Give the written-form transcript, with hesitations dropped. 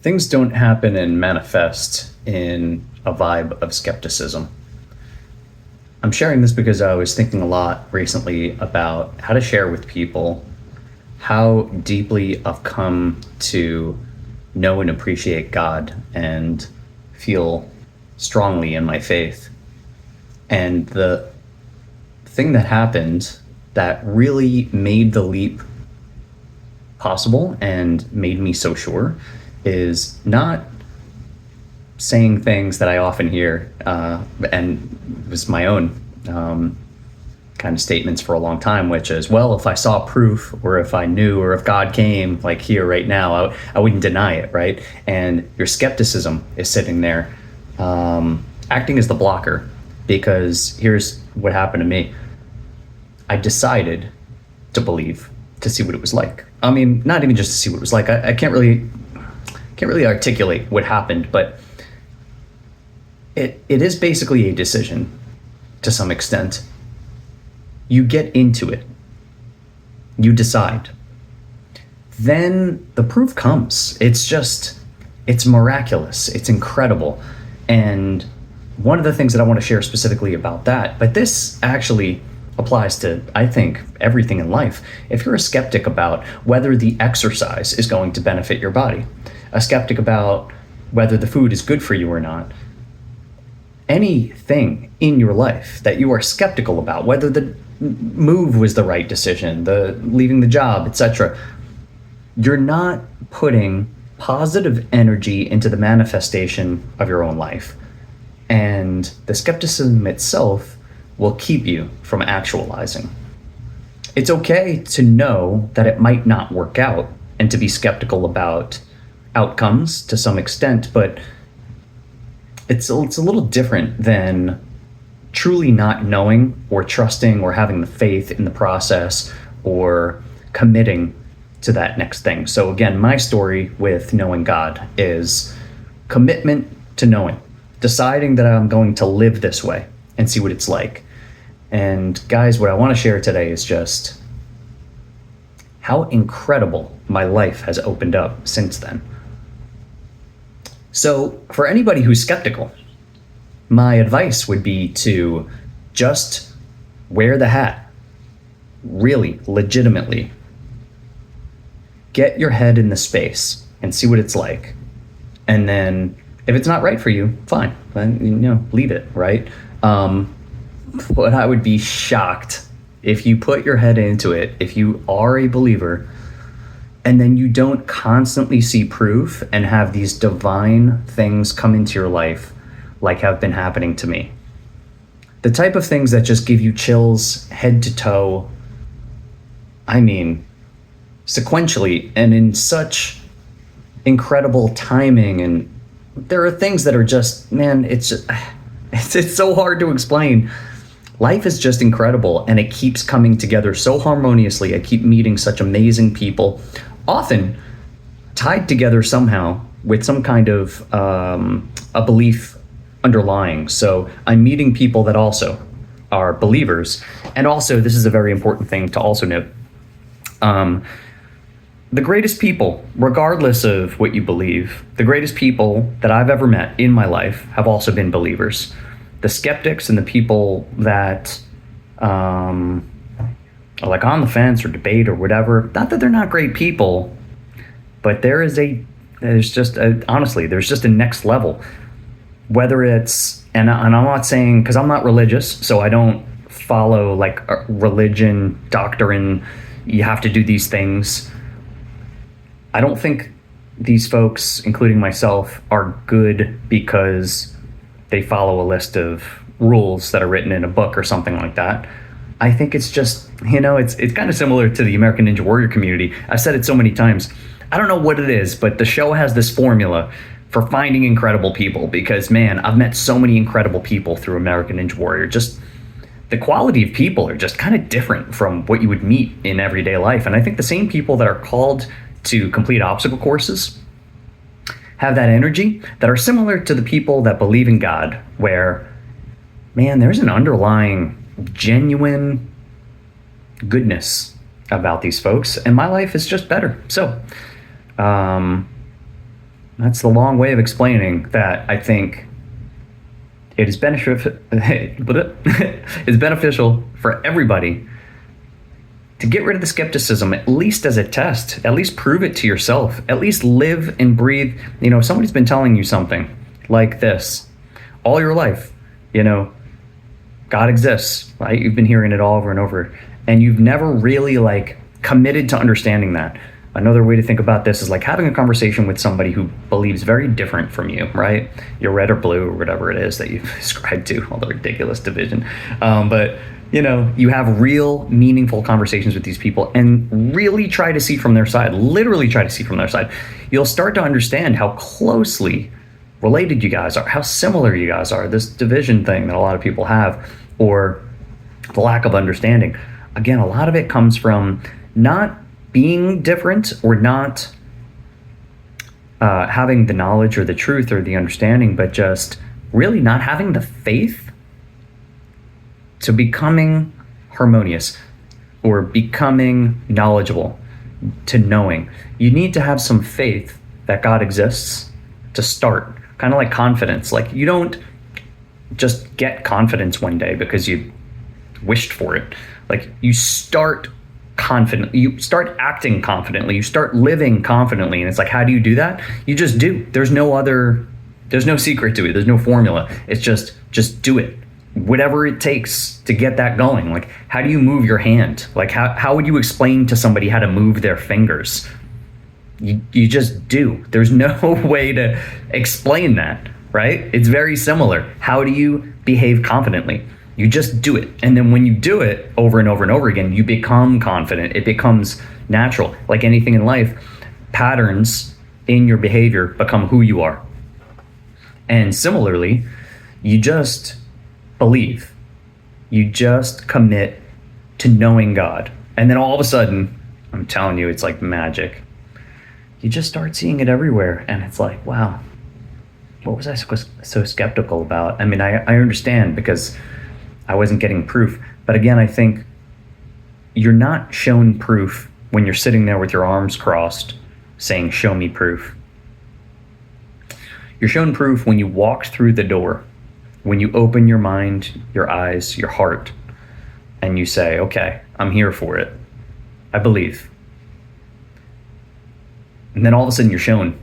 Things don't happen and manifest in a vibe of skepticism. I'm sharing this because I was thinking a lot recently about how to share with people how deeply I've come to know and appreciate God and feel strongly in my faith. And the thing that happened that really made the leap possible and made me so sure is not saying things that I often hear, and was my own kind of statements for a long time, which is, well, if I saw proof, or if I knew, or if God came like here right now, I wouldn't deny it, right? And your skepticism is sitting there, acting as the blocker, because here's what happened to me. I decided to believe, to see what it was like. I mean, not even just to see what it was like. I can't really articulate what happened, but it is basically a decision to some extent. You get into it. You decide. Then the proof comes. It's miraculous. It's incredible. And one of the things that I want to share specifically about that, but this actually applies to, I think, everything in life. If you're a skeptic about whether the exercise is going to benefit your body, a skeptic about whether the food is good for you or not, anything in your life that you are skeptical about, whether the move was the right decision, the leaving the job, etc., you're not putting positive energy into the manifestation of your own life. And the skepticism itself will keep you from actualizing. It's okay to know that it might not work out and to be skeptical about outcomes to some extent, but it's a little different than truly not knowing or trusting or having the faith in the process or committing to that next thing. So again, my story with knowing God is commitment to knowing, deciding that I'm going to live this way and see what it's like. And guys, what I want to share today is just how incredible my life has opened up since then. So for anybody who's skeptical, my advice would be to just wear the hat, really, legitimately. Get your head in the space and see what it's like. And then if it's not right for you, fine, then, leave it, right? But I would be shocked if you put your head into it, if you are a believer, and then you don't constantly see proof and have these divine things come into your life like have been happening to me. The type of things that just give you chills head to toe, I mean, sequentially and in such incredible timing. And there are things that are just, man, it's so hard to explain. Life is just incredible, and it keeps coming together so harmoniously. I keep meeting such amazing people, often tied together somehow with some kind of a belief underlying. So I'm meeting people that also are believers. And also, this is a very important thing to also note. The greatest people, regardless of what you believe, the greatest people that I've ever met in my life have also been believers. The skeptics and the people that are like on the fence or debate or whatever, not that they're not great honestly, there's just a next level. Whether it's, and I'm not saying, because I'm not religious, so I don't follow like a religion, doctrine, you have to do these things. I don't think these folks, including myself, are good because they follow a list of rules that are written in a book or something like that. I think it's just, it's kind of similar to the American Ninja Warrior community. I've said it so many times. I don't know what it is, but the show has this formula for finding incredible people, because, man, I've met so many incredible people through American Ninja Warrior. Just the quality of people are just kind of different from what you would meet in everyday life. And I think the same people that are called to complete obstacle courses have that energy that are similar to the people that believe in God, where, man, there's an underlying genuine goodness about these folks, and my life is just better. So That's the long way of explaining that I think it is beneficial. It's beneficial for everybody to get rid of the skepticism, at least as a test. At least prove it to yourself. At least live and breathe. If somebody's been telling you something like this all your life, God exists, right? You've been hearing it all over and over, and you've never really committed to understanding that. Another way to think about this is like having a conversation with somebody who believes very different from you, right? You're red or blue or whatever it is that you ascribe to, all the ridiculous division. But you have real meaningful conversations with these people and really try to see from their side, literally try to see from their side. You'll start to understand how closely related you guys are, how similar you guys are, this division thing that a lot of people have, or the lack of understanding. Again, a lot of it comes from not being different or not having the knowledge or the truth or the understanding, but just really not having the faith to becoming harmonious or becoming knowledgeable, to knowing. You need to have some faith that God exists to start, kind of like confidence. Like, you don't just get confidence one day because you wished for it. Like, you start confident, you start acting confidently, you start living confidently. And it's like, how do you do that? You just do. There's no secret to it. There's no formula. It's just do it. Whatever it takes to get that going. Like, how do you move your hand? Like, how would you explain to somebody how to move their fingers? You just do. There's no way to explain that, right? It's very similar. How do you behave confidently? You just do it. And then when you do it over and over and over again, you become confident. It becomes natural. Like anything in life, patterns in your behavior become who you are. And similarly, you just believe. You just commit to knowing God. And then all of a sudden, I'm telling you, it's like magic. You just start seeing it everywhere. And it's like, wow, what was I so skeptical about? I mean, I understand because I wasn't getting proof. But again, I think you're not shown proof when you're sitting there with your arms crossed saying, show me proof. You're shown proof when you walk through the door, when you open your mind, your eyes, your heart, and you say, okay, I'm here for it. I believe. And then all of a sudden you're shown